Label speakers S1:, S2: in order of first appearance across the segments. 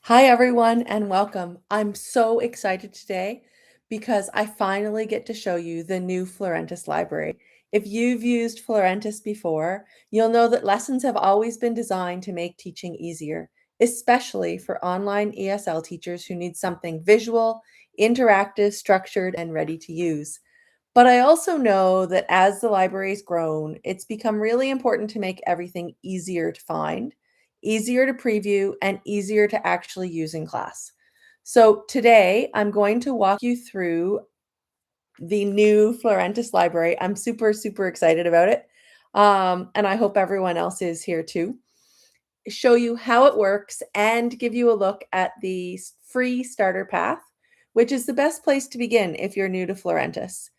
S1: Hi, everyone, and welcome. I'm so excited today because I finally get to show you the new Florentis Library. If you've used Florentis before, you'll know that lessons have always been designed to make teaching easier, especially for online ESL teachers who need something visual, interactive, structured, and ready to use. But I also know that as the library's grown, it's become really important to make everything easier to find, easier to preview, and easier to actually use in class. So today I'm going to walk you through the new Florentis Library. I'm super, super excited about it. And I hope everyone else is here too. Show you how it works and give you a look at the free starter path, which is the best place to begin if you're new to Florentis.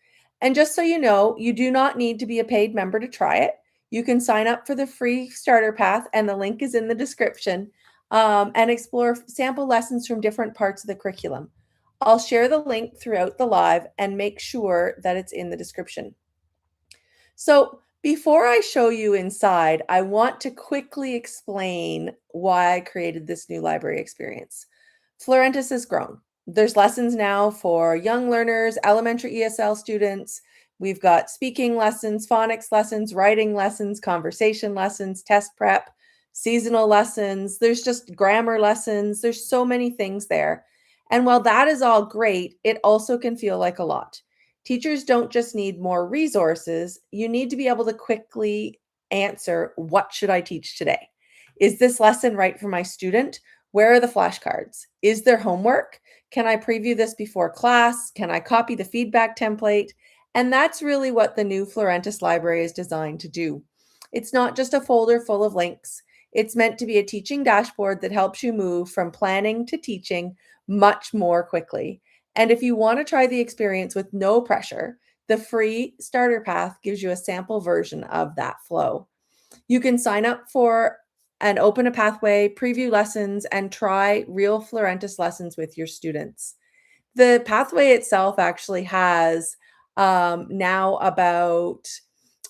S1: And just so you know, you do not need to be a paid member to try it. You can sign up for the free starter path, and the link is in the description, and explore sample lessons from different parts of the curriculum. I'll share the link throughout the live and make sure that it's in the description. So before I show you inside, I want to quickly explain why I created this new library experience. Florentis has grown. There's lessons now for young learners, elementary ESL students. We've got speaking lessons, phonics lessons, writing lessons, conversation lessons, test prep, seasonal lessons. There's just grammar lessons. There's so many things there. And while that is all great, it also can feel like a lot. Teachers don't just need more resources, you need to be able to quickly answer, what should I teach today? Is this lesson right for my student? Where are the flashcards? Is there homework? Can I preview this before class? Can I copy the feedback template? And that's really what the new Florentis Library is designed to do. It's not just a folder full of links. It's meant to be a teaching dashboard that helps you move from planning to teaching much more quickly. And if you want to try the experience with no pressure, the free starter path gives you a sample version of that flow. You can sign up for and open a pathway, preview lessons, and try real Florentis lessons with your students. The pathway itself actually has now about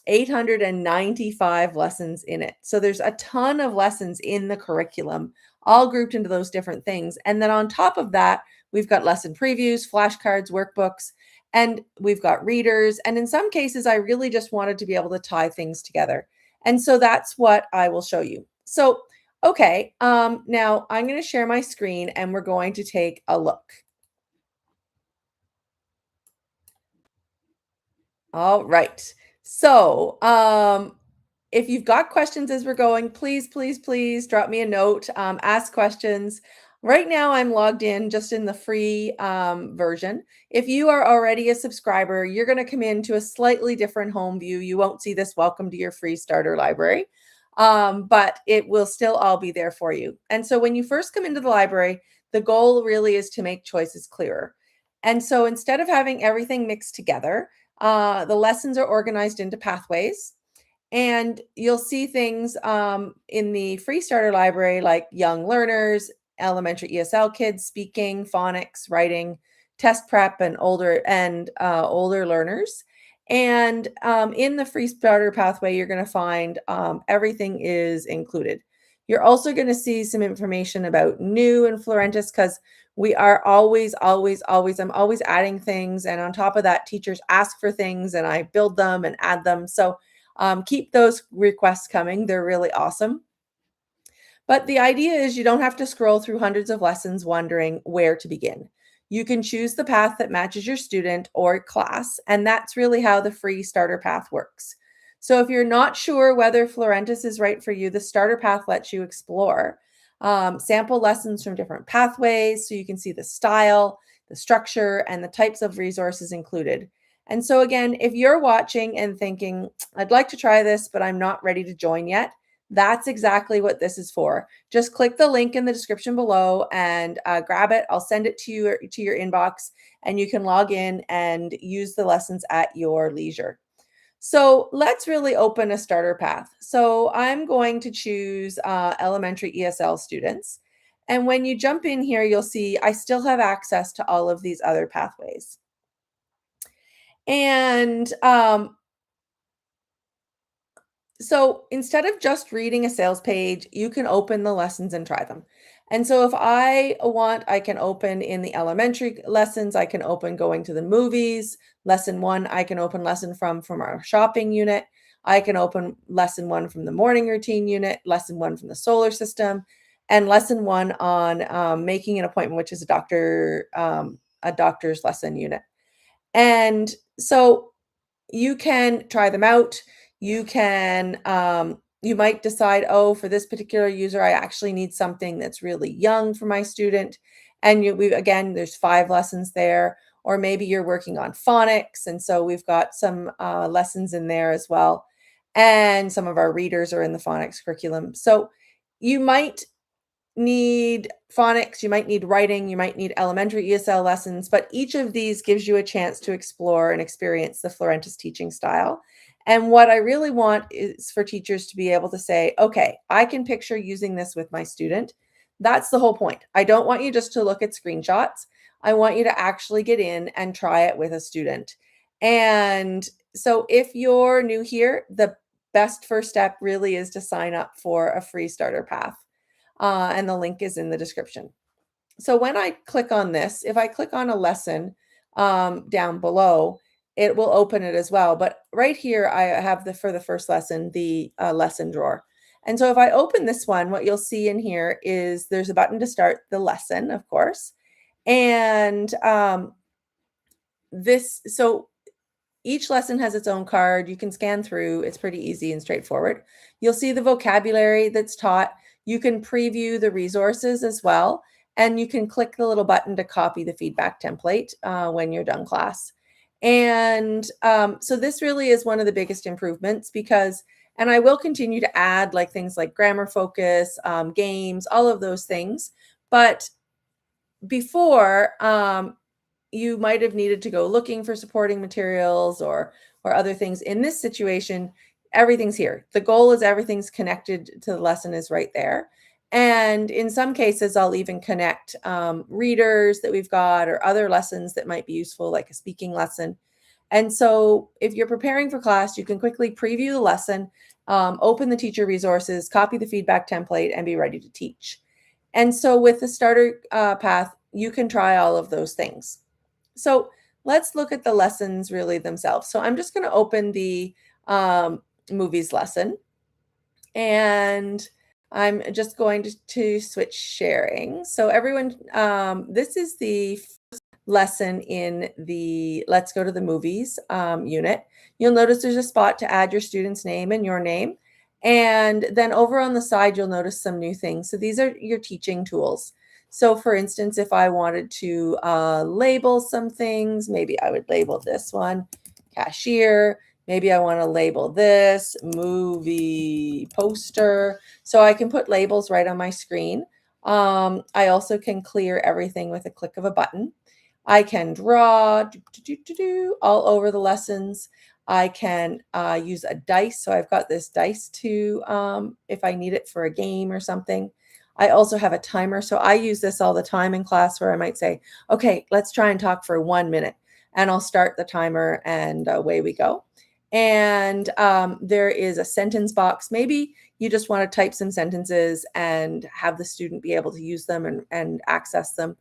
S1: 895 lessons in it. So there's a ton of lessons in the curriculum, all grouped into those different things. And then on top of that, we've got lesson previews, flashcards, workbooks, and we've got readers. And in some cases, I really just wanted to be able to tie things together. And so that's what I will show you. So, okay, now I'm going to share my screen and we're going to take a look. All right. So, if you've got questions as we're going, please, please, please drop me a note, ask questions. Right now, I'm logged in just in the free version. If you are already a subscriber, you're going to come into a slightly different home view. You won't see this welcome to your free starter library, but it will still all be there for you. And so when you first come into the library, the goal really is to make choices clearer. And so instead of having everything mixed together, the lessons are organized into pathways, and you'll see things in the free starter library like young learners, elementary ESL kids, speaking, phonics, writing, test prep, and older learners. And in the free starter pathway, you're going to find everything is included. You're also going to see some information about new and Florentis because we are always, always, always, I'm always adding things. And on top of that, teachers ask for things and I build them and add them. So keep those requests coming. They're really awesome. But the idea is you don't have to scroll through hundreds of lessons wondering where to begin. You can choose the path that matches your student or class, and that's really how the free starter path works. So if you're not sure whether Florentis is right for you, the starter path lets you explore sample lessons from different pathways so you can see the style, the structure, and the types of resources included. And so again, if you're watching and thinking, I'd like to try this, but I'm not ready to join yet, that's exactly what this is for. Just click the link in the description below and grab it. I'll send it to your inbox, and you can log in and use the lessons at your leisure. So let's really open a starter path. So I'm going to choose elementary ESL students. And when you jump in here, you'll see I still have access to all of these other pathways. And So instead of just reading a sales page, you can open the lessons and try them. And so if I want, I can open in the elementary lessons, I can open going to the movies. Lesson one, I can open lesson from our shopping unit. I can open lesson one from the morning routine unit, lesson one from the solar system, and lesson one on making an appointment, which is a doctor's lesson unit. And so you can try them out. You can, you might decide, oh, for this particular user, I actually need something that's really young for my student. And again, there's 5 lessons there. Or maybe you're working on phonics. And so we've got some lessons in there as well. And some of our readers are in the phonics curriculum. So you might need phonics, you might need writing, you might need elementary ESL lessons, but each of these gives you a chance to explore and experience the Florentis teaching style. And what I really want is for teachers to be able to say, okay, I can picture using this with my student. That's the whole point. I don't want you just to look at screenshots. I want you to actually get in and try it with a student. And so if you're new here, the best first step really is to sign up for a free starter path. And the link is in the description. So when I click on this, if I click on a lesson down below, it will open it as well. But right here, I have for the first lesson, the lesson drawer. And so if I open this one, what you'll see in here is there's a button to start the lesson, of course. And so each lesson has its own card. You can scan through. It's pretty easy and straightforward. You'll see the vocabulary that's taught. You can preview the resources as well. And you can click the little button to copy the feedback template when you're done class. And so this really is one of the biggest improvements and I will continue to add like things like grammar focus, games, all of those things. But before, you might have needed to go looking for supporting materials or other things. In this situation, everything's here. The goal is everything's connected to the lesson is right there. And in some cases, I'll even connect readers that we've got or other lessons that might be useful, like a speaking lesson. And so if you're preparing for class, you can quickly preview the lesson, open the teacher resources, copy the feedback template, and be ready to teach. And so with the starter path, you can try all of those things. So let's look at the lessons really themselves. So I'm just going to open the movies lesson, and I'm just going to switch sharing. So everyone, this is the first lesson in the Let's Go to the Movies unit. You'll notice there's a spot to add your student's name and your name. And then over on the side, you'll notice some new things. So these are your teaching tools. So for instance, if I wanted to label some things, maybe I would label this one cashier. Maybe I want to label this movie poster. So I can put labels right on my screen. I also can clear everything with a click of a button. I can draw all over the lessons. I can use a dice. So I've got this dice to, if I need it for a game or something. I also have a timer. So I use this all the time in class where I might say, okay, let's try and talk for 1 minute. And I'll start the timer and away we go. And there is a sentence box. Maybe you just want to type some sentences and have the student be able to use them and access them.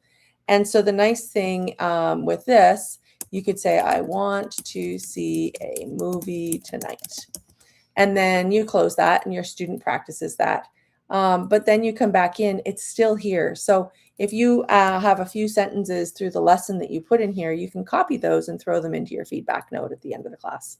S1: And so the nice thing with this, you could say, I want to see a movie tonight. And then you close that and your student practices that. But then you come back in, it's still here. So if you have a few sentences through the lesson that you put in here, you can copy those and throw them into your feedback note at the end of the class.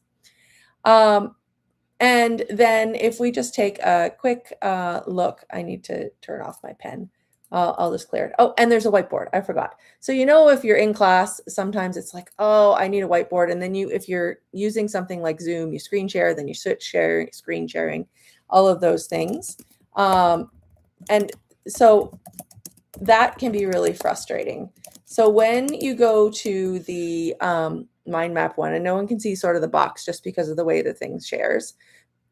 S1: And then if we just take a quick look, I need to turn off my pen. I'll just clear it. Oh, and there's a whiteboard. I forgot. So, if you're in class, sometimes it's like, oh, I need a whiteboard. And then if you're using something like Zoom, you screen share, then you switch sharing, screen sharing, all of those things. And so that can be really frustrating. So when you go to the mind map one, and no one can see sort of the box just because of the way the thing shares,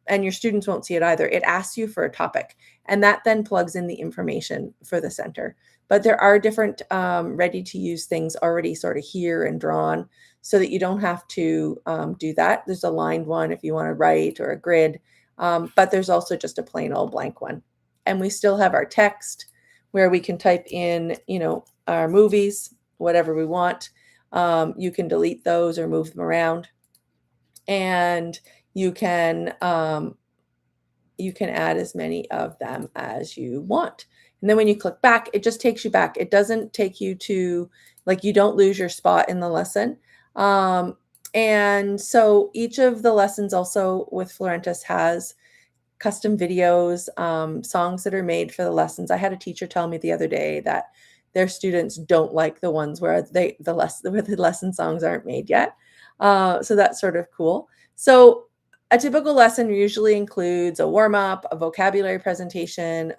S1: and your students won't see it either, it asks you for a topic, and that then plugs in the information for the center. But there are different ready to use things already sort of here and drawn so that you don't have to do that. There's a lined one if you want to write, or a grid. but there's also just a plain old blank one. And we still have our text where we can type in, our movies, whatever we want. You can delete those or move them around, and you can add as many of them as you want. And then when you click back, it just takes you back. It doesn't take you to, like, you don't lose your spot in the lesson. And so each of the lessons also with Florentis has custom videos, songs that are made for the lessons. I had a teacher tell me the other day that their students don't like the ones where the lesson songs aren't made yet. So that's sort of cool. So a typical lesson usually includes a warm-up, a vocabulary presentation,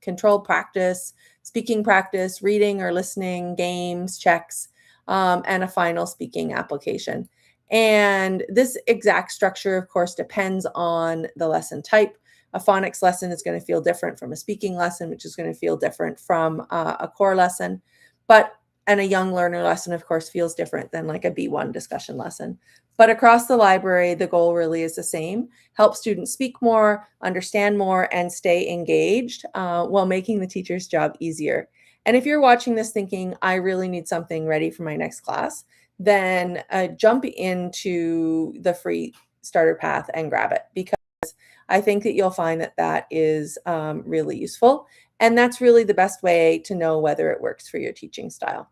S1: controlled practice, speaking practice, reading or listening, games, checks, and a final speaking application. And this exact structure, of course, depends on the lesson type. A phonics lesson is going to feel different from a speaking lesson, which is going to feel different from a core lesson. And a young learner lesson, of course, feels different than like a B1 discussion lesson. But across the library, the goal really is the same: help students speak more, understand more, and stay engaged while making the teacher's job easier. And if you're watching this thinking, I really need something ready for my next class, then jump into the free starter path and grab it, because I think that you'll find that that is really useful. And that's really the best way to know whether it works for your teaching style.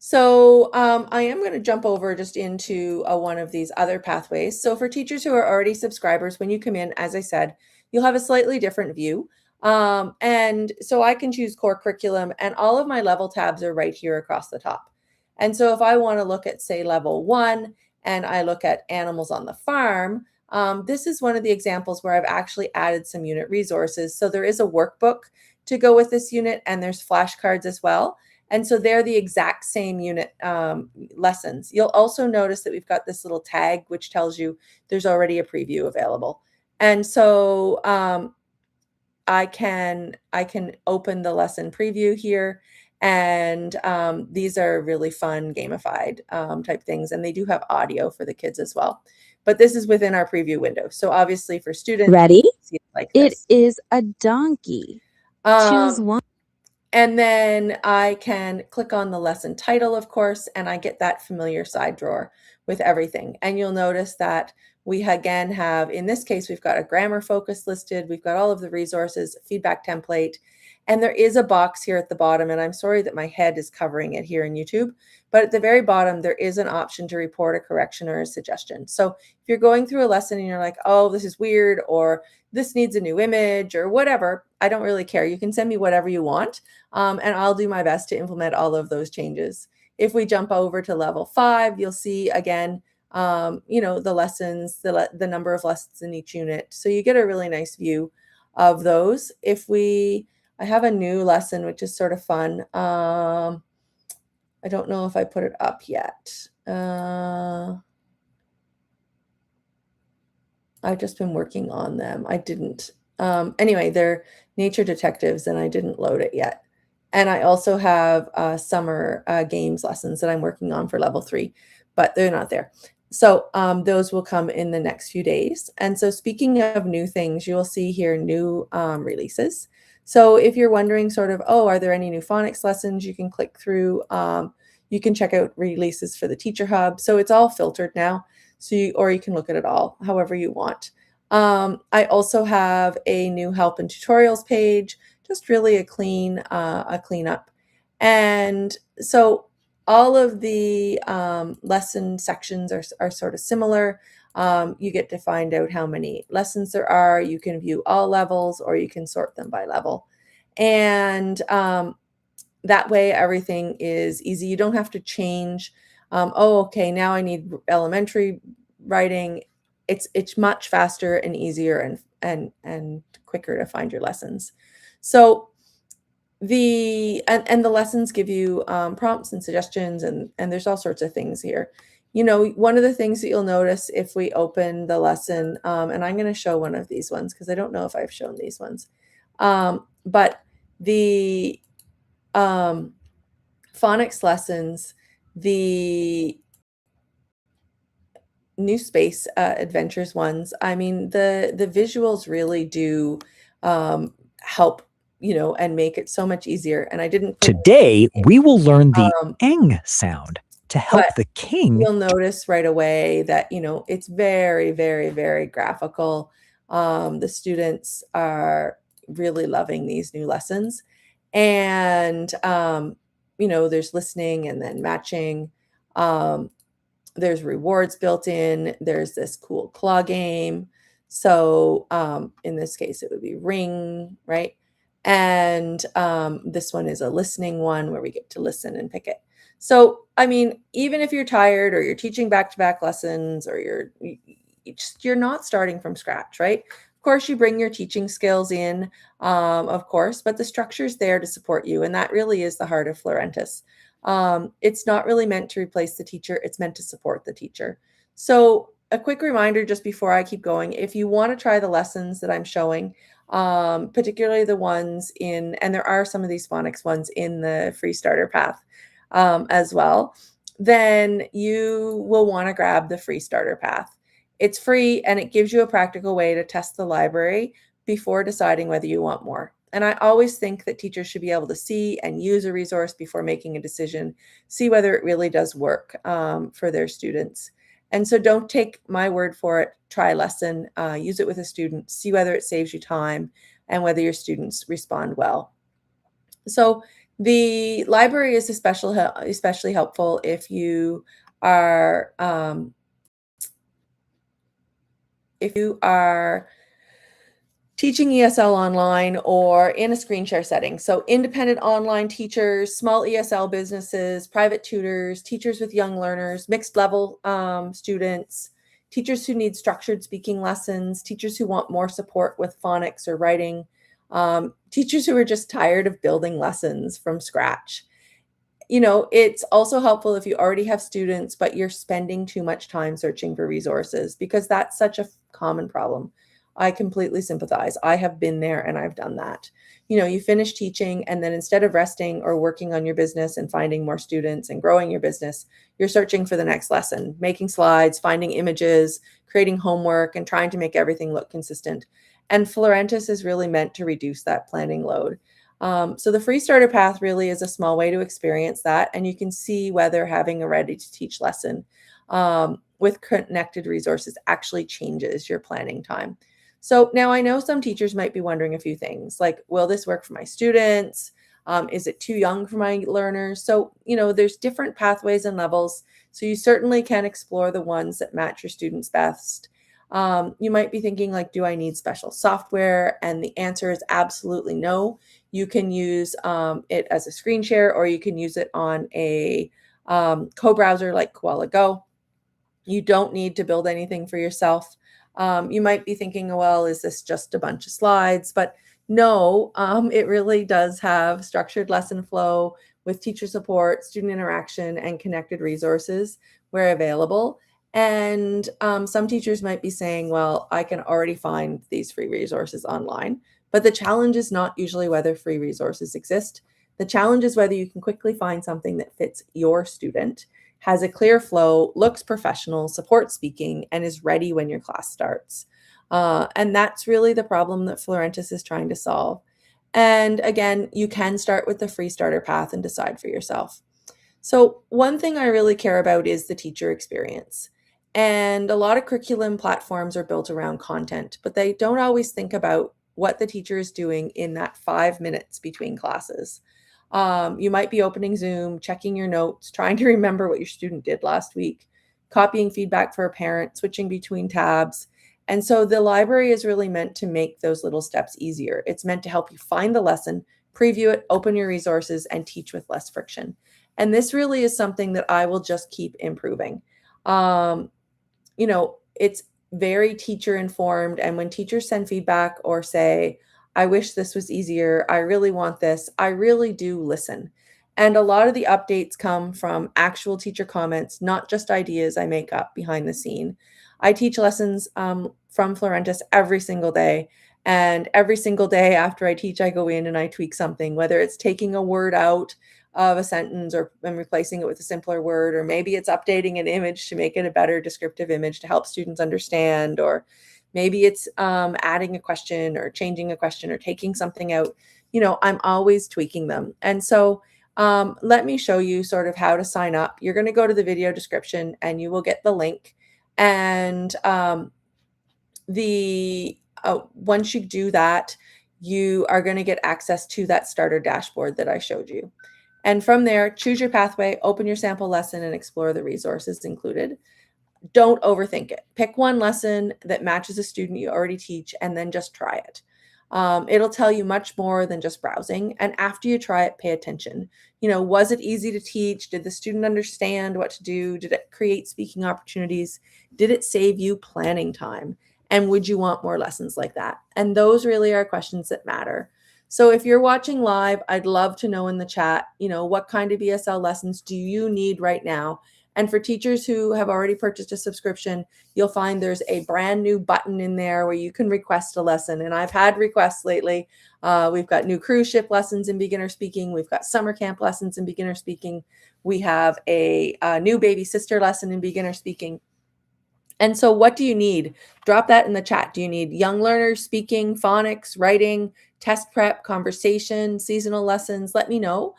S1: So I am going to jump over just into one of these other pathways. So for teachers who are already subscribers, when you come in, as I said, you'll have a slightly different view. And so I can choose core curriculum, and all of my level tabs are right here across the top. And so if I want to look at, say, level 1, and I look at animals on the farm, this is one of the examples where I've actually added some unit resources. So there is a workbook to go with this unit, and there's flashcards as well. And so they're the exact same unit lessons. You'll also notice that we've got this little tag which tells you there's already a preview available. And so I can open the lesson preview here, and these are really fun gamified type things, and they do have audio for the kids as well. But this is within our preview window. So obviously for students,
S2: ready?
S1: Like
S2: it is a donkey. Choose one.
S1: And then I can click on the lesson title, of course, and I get that familiar side drawer with everything. And you'll notice that we again have, in this case, we've got a grammar focus listed. We've got all of the resources, feedback template, and there is a box here at the bottom. And I'm sorry that my head is covering it here in YouTube, but at the very bottom, there is an option to report a correction or a suggestion. So if you're going through a lesson and you're like, oh, this is weird, or this needs a new image or whatever, I don't really care. You can send me whatever you want, and I'll do my best to implement all of those changes. If we jump over to level 5, you'll see again, the lessons, the number of lessons in each unit. So you get a really nice view of those. I have a new lesson, which is sort of fun. I don't know if I put it up yet. I've just been working on them. I didn't. Anyway, they're nature detectives, and I didn't load it yet. And I also have summer games lessons that I'm working on for level 3, but they're not there. So those will come in the next few days. And so speaking of new things, you will see here new releases. So if you're wondering sort of, oh, are there any new phonics lessons, you can click through. You can check out releases for the Teacher Hub. So it's all filtered now. So or you can look at it all however you want. I also have a new help and tutorials page, just really a cleanup. And so all of the lesson sections are sort of similar. You get to find out how many lessons there are. You can view all levels, or you can sort them by level. And that way everything is easy. You don't have to change. Oh, okay, now I need elementary writing. It's much faster and easier and quicker to find your lessons. So the lessons give you prompts and suggestions, and there's all sorts of things here. One of the things that you'll notice if we open the lesson, and I'm going to show one of these ones because I don't know if I've shown these ones, but the phonics lessons, the new space adventures ones, I mean, the visuals really do help, and make it so much easier. And I didn't put
S3: Today, we will learn the
S1: um,
S3: eng sound to help
S1: but
S3: the king.
S1: you'll notice right away that, it's very, very, very graphical. The students are really loving these new lessons. And, there's listening and then matching. Um, there's rewards built in. There's this cool claw game. So in this case, it would be ring, right? And this one is a listening one where we get to listen and pick it. So, I mean, even if you're tired or you're teaching back-to-back lessons or you're not starting from scratch, right? Of course, you bring your teaching skills in, of course, but the structure's there to support you. And that really is the heart of Florentis. It's not really meant to replace the teacher. It's meant to support the teacher. So a quick reminder just before I keep going, if you want to try the lessons that I'm showing, particularly the ones and there are some of these phonics ones in the free starter path as well, then you will want to grab the free starter path. It's free and it gives you a practical way to test the library before deciding whether you want more. And I always think that teachers should be able to see and use a resource before making a decision, see whether it really does work for their students. And so don't take my word for it. Try a lesson, use it with a student, see whether it saves you time and whether your students respond well. So the library is especially helpful if you are teaching ESL online or in a screen share setting. So independent online teachers, small ESL businesses, private tutors, teachers with young learners, mixed level students, teachers who need structured speaking lessons, teachers who want more support with phonics or writing, teachers who are just tired of building lessons from scratch. It's also helpful if you already have students, but you're spending too much time searching for resources because that's such a common problem. I completely sympathize. I have been there and I've done that. You finish teaching and then instead of resting or working on your business and finding more students and growing your business, you're searching for the next lesson, making slides, finding images, creating homework, and trying to make everything look consistent. And Florentis is really meant to reduce that planning load. So the free starter path really is a small way to experience that. And you can see whether having a ready to teach lesson with connected resources actually changes your planning time. So now I know some teachers might be wondering a few things like, will this work for my students? Is it too young for my learners? So, there's different pathways and levels. So you certainly can explore the ones that match your students best. You might be thinking like, do I need special software? And the answer is absolutely no. You can use it as a screen share, or you can use it on a co-browser like Koala Go. You don't need to build anything for yourself. You might be thinking, well, is this just a bunch of slides? But no, it really does have structured lesson flow with teacher support, student interaction, and connected resources where available. And some teachers might be saying, well, I can already find these free resources online. But the challenge is not usually whether free resources exist. The challenge is whether you can quickly find something that fits your student, has a clear flow, looks professional, supports speaking, and is ready when your class starts. And that's really the problem that Florentis is trying to solve. And again, you can start with the free starter path and decide for yourself. So one thing I really care about is the teacher experience. And a lot of curriculum platforms are built around content, but they don't always think about what the teacher is doing in that 5 minutes between classes. You might be opening Zoom, checking your notes, trying to remember what your student did last week, copying feedback for a parent, switching between tabs. And so the library is really meant to make those little steps easier. It's meant to help you find the lesson, preview it, open your resources, and teach with less friction. And this really is something that I will just keep improving. It's very teacher informed. And when teachers send feedback or say, I wish this was easier, I really want this, I really do listen. And a lot of the updates come from actual teacher comments, not just ideas I make up behind the scene. I teach lessons from Florentis every single day. And every single day after I teach, I go in and I tweak something, whether it's taking a word out, of a sentence and replacing it with a simpler word, or maybe it's updating an image to make it a better descriptive image to help students understand, or maybe it's adding a question or changing a question or taking something out. I'm always tweaking them. And so let me show you sort of how to sign up. You're going to go to the video description and you will get the link. And once you do that, you are going to get access to that starter dashboard that I showed you. And from there, choose your pathway, open your sample lesson, and explore the resources included. Don't overthink it. Pick one lesson that matches a student you already teach, and then just try it. It'll tell you much more than just browsing. And after you try it, pay attention. Was it easy to teach? Did the student understand what to do? Did it create speaking opportunities? Did it save you planning time? And would you want more lessons like that? And those really are questions that matter. So if you're watching live, I'd love to know in the chat, what kind of ESL lessons do you need right now? And for teachers who have already purchased a subscription, you'll find there's a brand new button in there where you can request a lesson. And I've had requests lately. We've got new cruise ship lessons in beginner speaking. We've got summer camp lessons in beginner speaking. We have a new baby sister lesson in beginner speaking. And so what do you need? Drop that in the chat. Do you need young learners speaking, phonics, writing, test prep, conversation, seasonal lessons? Let me know,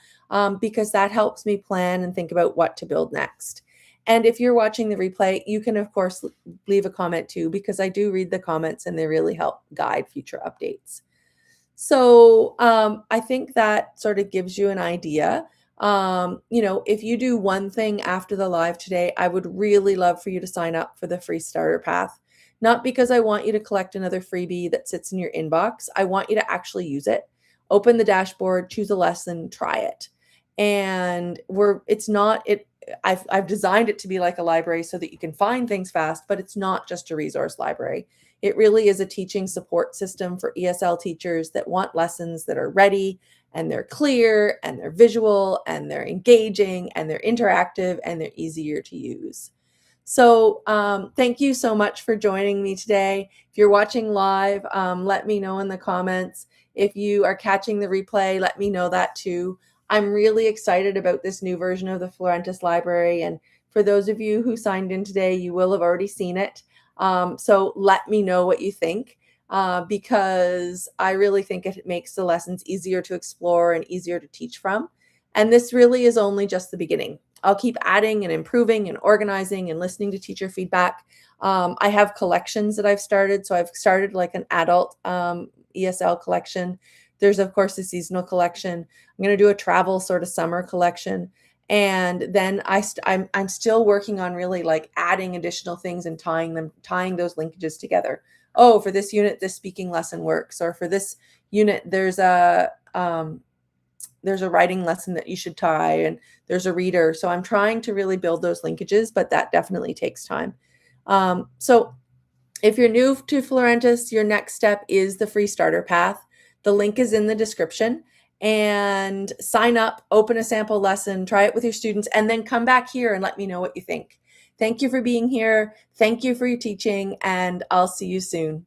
S1: because that helps me plan and think about what to build next. And if you're watching the replay, you can, of course, leave a comment too, because I do read the comments and they really help guide future updates. So I think that sort of gives you an idea. If you do one thing after the live today, I would really love for you to sign up for the free starter path. Not because I want you to collect another freebie that sits in your inbox. I want you to actually use it. Open the dashboard, choose a lesson, try it. And I've designed it to be like a library so that you can find things fast, but it's not just a resource library. It really is a teaching support system for ESL teachers that want lessons that are ready, and they're clear, and they're visual, and they're engaging, and they're interactive, and they're easier to use. So thank you so much for joining me today. If you're watching live, let me know in the comments. If you are catching the replay, let me know that too. I'm really excited about this new version of the Florentis Library. And for those of you who signed in today, you will have already seen it. So let me know what you think, because I really think it makes the lessons easier to explore and easier to teach from. And this really is only just the beginning. I'll keep adding and improving and organizing and listening to teacher feedback. I have collections that I've started. So I've started like an adult ESL collection. There's, of course, a seasonal collection. I'm going to do a travel sort of summer collection. And then I'm still working on really like adding additional things and tying those linkages together. Oh, for this unit, this speaking lesson works. Or for this unit, there's a writing lesson that you should tie, and there's a reader. So I'm trying to really build those linkages, but that definitely takes time. So if you're new to Florentis, your next step is the free starter path. The link is in the description. And sign up, open a sample lesson, try it with your students, and then come back here and let me know what you think. Thank you for being here. Thank you for your teaching, and I'll see you soon.